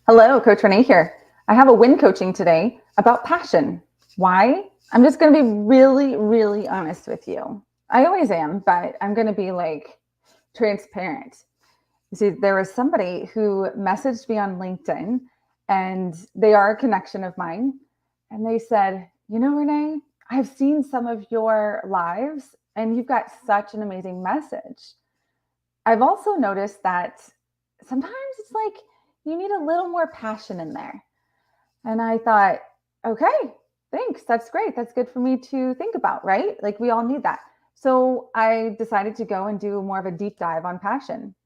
Hello, Coach Renee here. I have a win coaching today about passion. Why? I'm just going to be really, really honest with you. I always am, but I'm going to be like transparent. You see, there was somebody who messaged me on LinkedIn and they are a connection of mine. And they said, Renee, I've seen some of your lives and you've got such an amazing message. I've also noticed that sometimes it's like you need a little more passion in there. And I thought, okay, thanks. That's great. That's good for me to think about, right? Like we all need that. So I decided to go and do more of a deep dive on passion.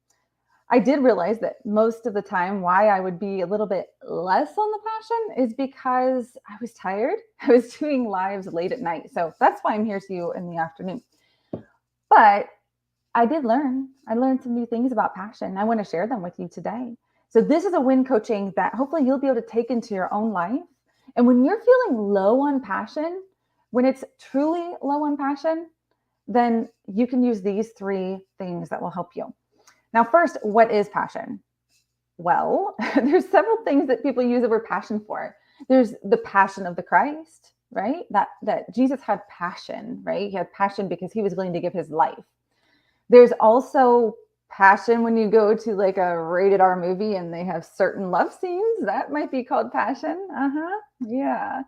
I did realize that most of the time, why I would be a little bit less on the passion is because I was tired. I was doing lives late at night. So that's why I'm here to you in the afternoon. But I did learn. I learned some new things about passion. I want to share them with you today. So this is a win coaching that hopefully you'll be able to take into your own life. And when you're feeling low on passion, when it's truly low on passion, then you can use these three things that will help you. Now, first, what is passion? Well, there's several things that people use the word passion for. There's the passion of the Christ, right? That Jesus had passion, right? He had passion because he was willing to give his life. There's also passion when you go to like a rated R movie and they have certain love scenes. That might be called passion. Yeah.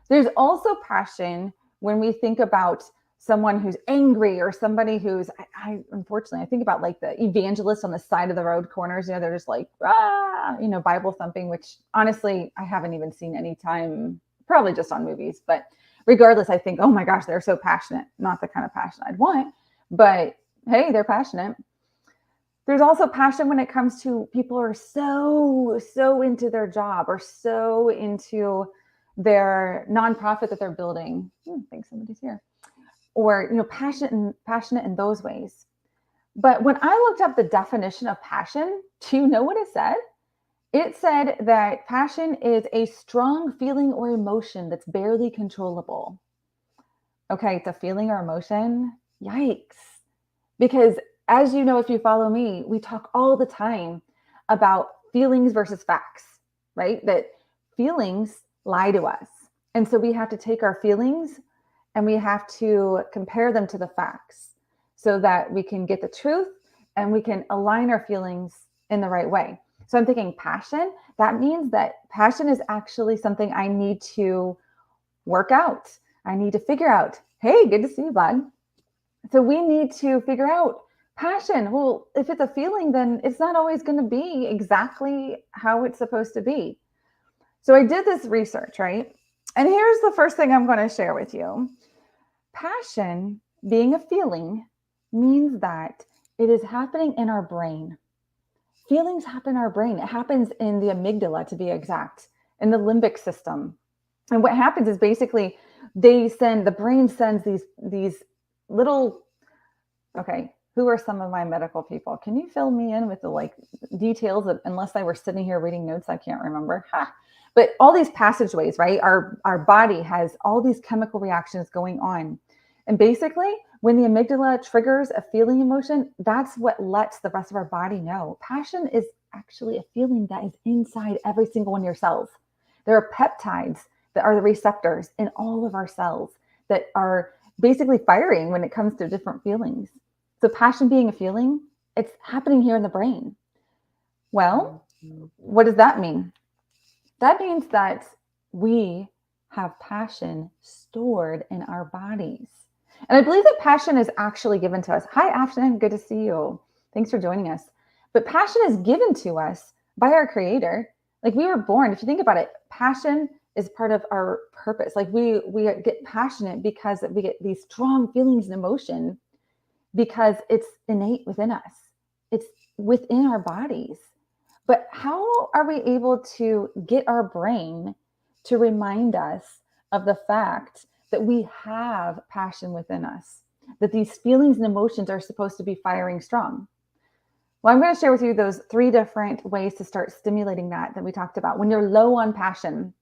There's also passion when we think about someone who's angry or somebody who's, I unfortunately, I think about like the evangelist on the side of the road corners, they're just like, Bible thumping, which honestly, I haven't even seen any time, probably just on movies. But regardless, I think, oh my gosh, they're so passionate. Not the kind of passion I'd want, but hey, they're passionate. There's also passion when it comes to people who are so into their job or so into their nonprofit that they're building. I think somebody's here. Or, passionate in those ways. But when I looked up the definition of passion, do you know what it said? It said that passion is a strong feeling or emotion that's barely controllable. Okay, it's a feeling or emotion. Yikes. Because as you know, if you follow me, we talk all the time about feelings versus facts, right? That feelings lie to us. And so we have to take our feelings and we have to compare them to the facts so that we can get the truth and we can align our feelings in the right way. So I'm thinking passion, that means that passion is actually something I need to work out. I need to figure out. Hey, good to see you, bud. So we need to figure out passion. Well, if it's a feeling, then it's not always going to be exactly how it's supposed to be. So I did this research, right? And here's the first thing I'm going to share with you. Passion, being a feeling, means that it is happening in our brain. Feelings happen in our brain. It happens in the amygdala, to be exact, in the limbic system. And what happens is basically the brain sends these little, okay, who are some of my medical people? Can you fill me in with the like details of, unless I were sitting here reading notes, I can't remember. But all these passageways, right? Our body has all these chemical reactions going on. And basically, when the amygdala triggers a feeling emotion, that's what lets the rest of our body know. Passion is actually a feeling that is inside every single one of your cells. There are peptides that are the receptors in all of our cells that are basically firing when it comes to different feelings. So passion being a feeling, it's happening here in the brain. Well, what does that mean? That means that we have passion stored in our bodies. And I believe that passion is actually given to us. Hi, Afton. Good to see you. Thanks for joining us. But passion is given to us by our Creator. Like we were born, if you think about it, passion is part of our purpose. Like we get passionate because we get these strong feelings and emotion because it's innate within us. It's within our bodies. But how are we able to get our brain to remind us of the fact that we have passion within us, that these feelings and emotions are supposed to be firing strong? Well, I'm going to share with you those 3 different ways to start stimulating that we talked about when you're low on passion.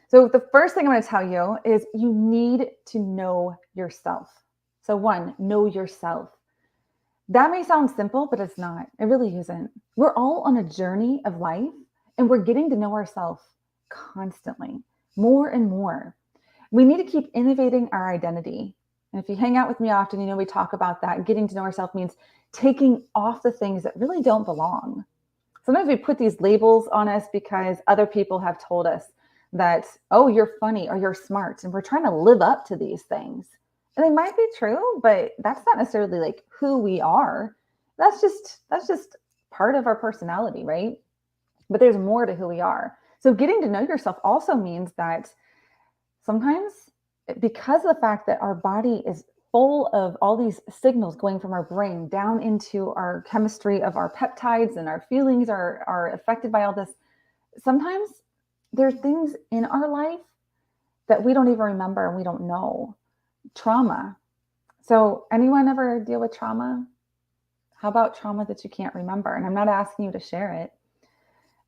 So the first thing I'm going to tell you is you need to know yourself. So 1, know yourself. That may sound simple, but it's not. It really isn't. We're all on a journey of life, And we're getting to know ourselves constantly, more and more. We need to keep innovating our identity. And if you hang out with me often, you know we talk about that. Getting to know ourselves means taking off the things that really don't belong. Sometimes we put these labels on us because other people have told us that, oh, you're funny or you're smart. And we're trying to live up to these things. And they might be true, but that's not necessarily like who we are. That's just part of our personality, right? But there's more to who we are. So getting to know yourself also means that sometimes, because of the fact that our body is full of all these signals going from our brain down into our chemistry of our peptides, and our feelings are affected by all this, sometimes there are things in our life that we don't even remember and we don't know. Trauma. So anyone ever deal with trauma? How about trauma that you can't remember? And I'm not asking you to share it,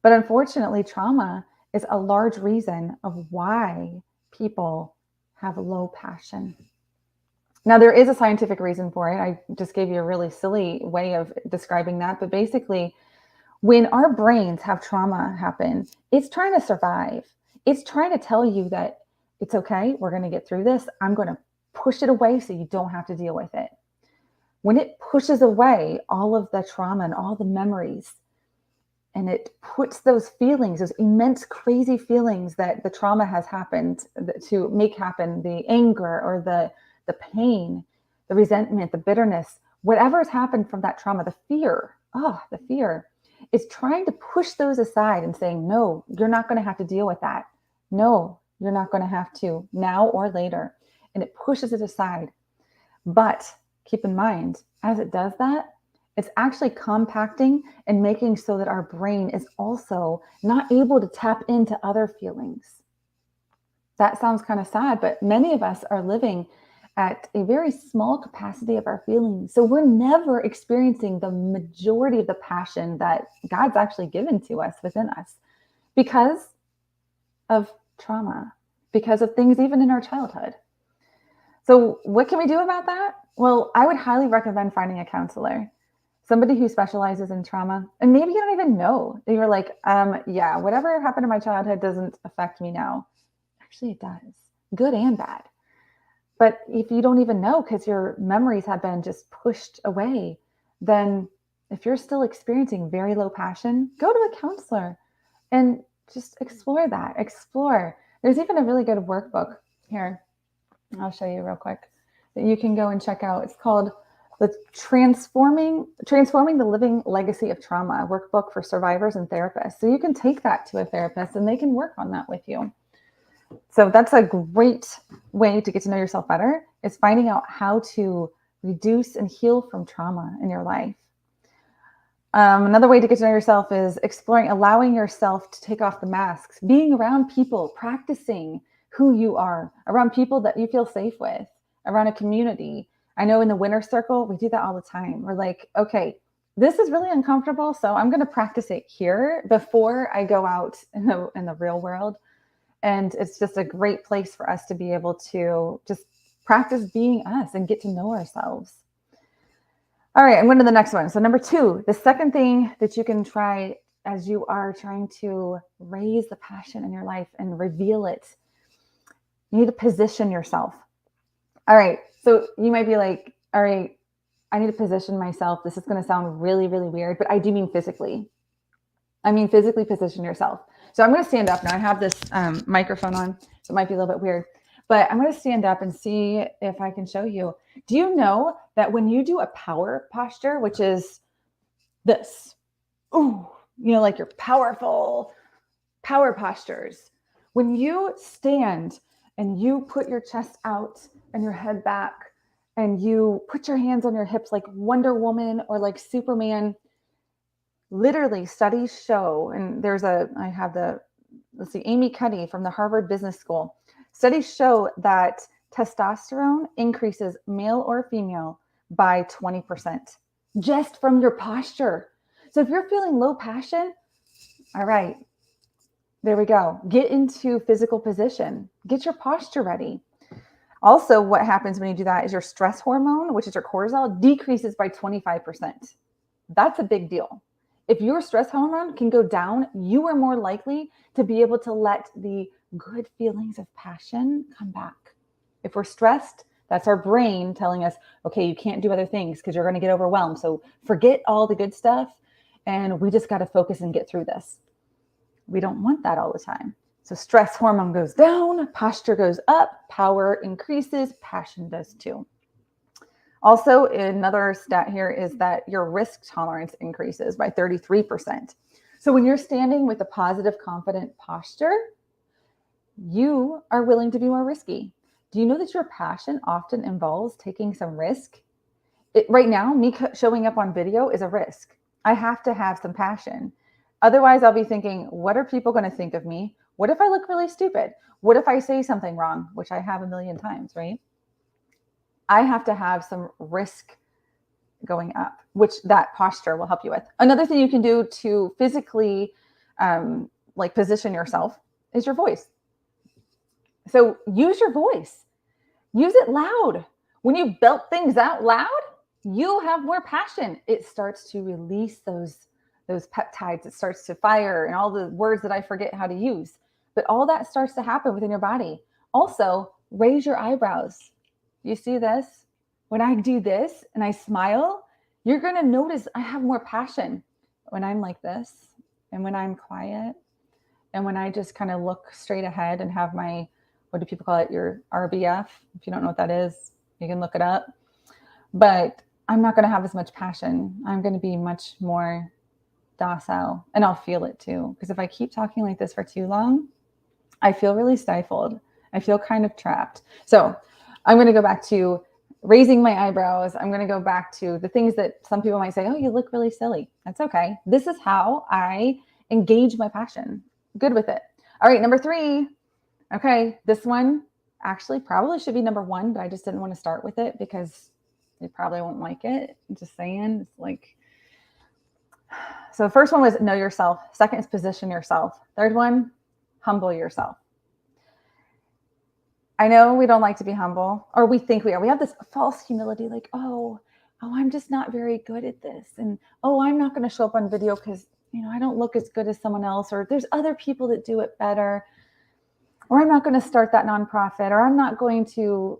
but unfortunately, trauma is a large reason of why people have low passion. Now, there is a scientific reason for it. I just gave you a really silly way of describing that. But basically, when our brains have trauma happen, it's trying to survive. It's trying to tell you that it's okay. We're going to get through this. I'm going to push it away so you don't have to deal with it. When it pushes away all of the trauma and all the memories, and it puts those feelings, those immense, crazy feelings that the trauma has happened to make happen, the anger or the pain, the resentment, the bitterness, whatever has happened from that trauma, the fear is trying to push those aside and saying, no, you're not going to have to deal with that. No, you're not going to have to now or later. And it pushes it aside. But keep in mind, as it does that, it's actually compacting and making so that our brain is also not able to tap into other feelings. That sounds kind of sad, but many of us are living at a very small capacity of our feelings. So we're never experiencing the majority of the passion that God's actually given to us within us because of trauma, because of things even in our childhood. So what can we do about that? Well, I would highly recommend finding a counselor, somebody who specializes in trauma. And maybe you don't even know. You're like, yeah, whatever happened in my childhood doesn't affect me now. Actually, it does, good and bad. But if you don't even know because your memories have been just pushed away, then if you're still experiencing very low passion, go to a counselor and just explore that. Explore. There's even a really good workbook here. I'll show you real quick that you can go and check out. It's called the Transforming the Living Legacy of Trauma workbook for survivors and therapists. So you can take that to a therapist and they can work on that with you. So that's a great way to get to know yourself better, is finding out how to reduce and heal from trauma in your life. Another way to get to know yourself is exploring, allowing yourself to take off the masks, being around people, practicing who you are, around people that you feel safe with, around a community. I know in the winner circle, we do that all the time. We're like, okay, this is really uncomfortable, so I'm going to practice it here before I go out in the real world. And it's just a great place for us to be able to just practice being us and get to know ourselves. All right, I'm going to the next one. So number 2, the second thing that you can try as you are trying to raise the passion in your life and reveal it, you need to position yourself. All right, so you might be like, all right, I need to position myself. This is going to sound really, really weird, but I do mean physically. I mean physically position yourself. So I'm going to stand up now. I have this microphone on, so it might be a little bit weird, but I'm going to stand up and see if I can show you. Do you know that when you do a power posture, which is this, ooh, you know, like your powerful power postures, when you stand and you put your chest out and your head back and you put your hands on your hips like Wonder Woman or like Superman, literally studies show, and let's see, Amy Cuddy from the Harvard Business School. Studies show that testosterone increases male or female by 20% just from your posture. So if you're feeling low passion, all right, there we go. Get into physical position. Get your posture ready. Also, what happens when you do that is your stress hormone, which is your cortisol, decreases by 25%. That's a big deal. If your stress hormone can go down, you are more likely to be able to let the good feelings of passion come back. If we're stressed, that's our brain telling us, okay, you can't do other things because you're going to get overwhelmed. So forget all the good stuff and we just got to focus and get through this. We don't want that all the time. So stress hormone goes down, posture goes up, power increases, passion does too. Also, another stat here is that your risk tolerance increases by 33%. So when you're standing with a positive, confident posture, you are willing to be more risky. Do you know that your passion often involves taking some risk? Right now, me showing up on video is a risk. I have to have some passion. Otherwise, I'll be thinking, what are people going to think of me? What if I look really stupid? What if I say something wrong, which I have a million times, right? I have to have some risk going up, which that posture will help you with. Another thing you can do to physically position yourself is your voice. So use your voice. Use it loud. When you belt things out loud, you have more passion. It starts to release those peptides. It starts to fire and all the words that I forget how to use. But all that starts to happen within your body. Also, raise your eyebrows. You see this? When I do this and I smile, you're going to notice I have more passion when I'm like this and when I'm quiet and when I just kind of look straight ahead and have my, what do people call it? Your RBF. If you don't know what that is, you can look it up. But I'm not going to have as much passion. I'm going to be much more docile and I'll feel it too. Because if I keep talking like this for too long, I feel really stifled. I feel kind of trapped. So I'm going to go back to raising my eyebrows. I'm going to go back to the things that some people might say, oh, you look really silly. That's okay. This is how I engage my passion. Good with it. All right, number 3. Okay, this one actually probably should be number 1, but I just didn't want to start with it because you probably won't like it. I'm just saying, it's like, so the first one was know yourself. Second is position yourself. Third one, humble yourself. I know we don't like to be humble, or we think we are. We have this false humility, like, oh, I'm just not very good at this. And, oh, I'm not going to show up on video because, I don't look as good as someone else, or there's other people that do it better, or I'm not going to start that nonprofit, or I'm not going to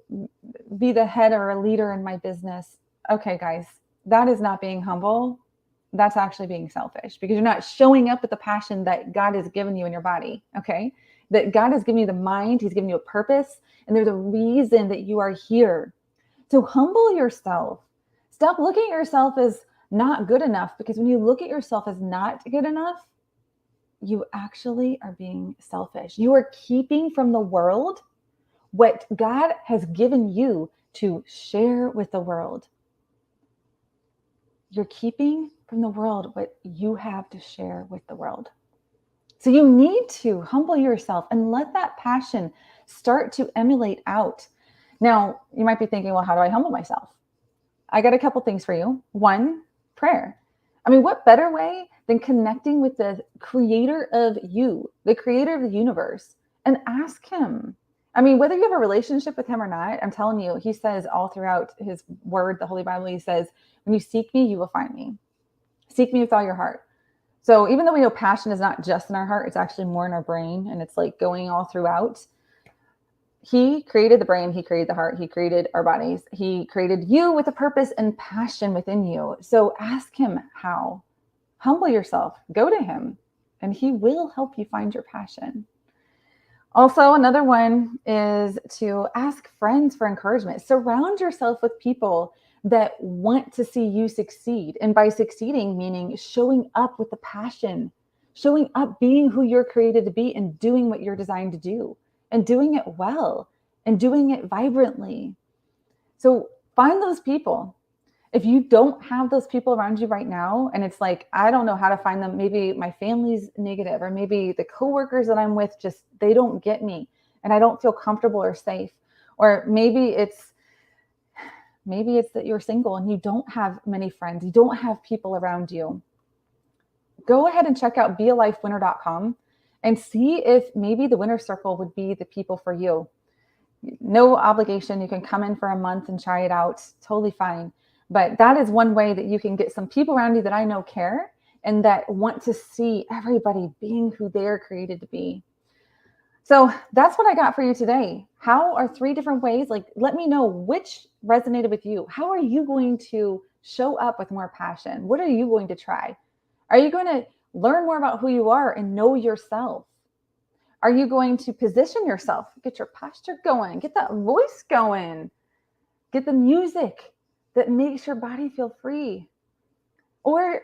be the head or a leader in my business. Okay, guys, that is not being humble. That's actually being selfish because you're not showing up with the passion that God has given you in your body. Okay. That God has given you the mind, He's given you a purpose, and there's a reason that you are here. So humble yourself. Stop looking at yourself as not good enough, because when you look at yourself as not good enough, you actually are being selfish. You are keeping from the world what God has given you to share with the world. You're keeping from the world what you have to share with the world. So you need to humble yourself and let that passion start to emulate out. Now, you might be thinking, well, how do I humble myself? I got a couple things for you. 1, prayer. I mean, what better way than connecting with the creator of you, the creator of the universe, and ask Him. I mean, whether you have a relationship with Him or not, I'm telling you, He says all throughout His word, the Holy Bible, He says, when you seek me, you will find me. Seek me with all your heart. So even though we know passion is not just in our heart, it's actually more in our brain, and it's like going all throughout. He created the brain, He created the heart, He created our bodies. He created you with a purpose and passion within you. So ask Him how. Humble yourself, go to Him, and He will help you find your passion. Also, another one is to ask friends for encouragement. Surround yourself with people that want to see you succeed. And by succeeding, meaning showing up with the passion, showing up, being who you're created to be, and doing what you're designed to do, and doing it well, and doing it vibrantly. So find those people. If you don't have those people around you right now, and it's like, I don't know how to find them. Maybe my family's negative, or maybe the coworkers that I'm with, just, they don't get me and I don't feel comfortable or safe. Or maybe it's that you're single and you don't have many friends. You don't have people around you. Go ahead and check out bealifewinner.com and see if maybe the winner circle would be the people for you. No obligation. You can come in for a month and try it out. Totally fine. But that is one way that you can get some people around you that I know care, and that want to see everybody being who they're created to be. So that's what I got for you today. How are 3 different ways? Like, let me know which resonated with you. How are you going to show up with more passion? What are you going to try? Are you going to learn more about who you are and know yourself? Are you going to position yourself, get your posture going, get that voice going, get the music that makes your body feel free? Or,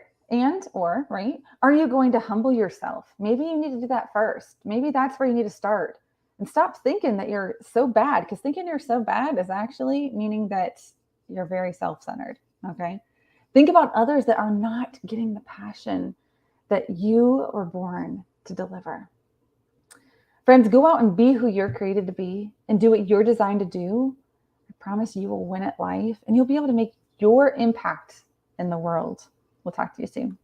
right? Are you going to humble yourself? Maybe you need to do that first. Maybe that's where you need to start. And stop thinking that you're so bad, because thinking you're so bad is actually meaning that you're very self-centered. Okay. Think about others that are not getting the passion that you were born to deliver. Friends, go out and be who you're created to be and do what you're designed to do. I promise you will win at life and you'll be able to make your impact in the world. We'll talk to you soon.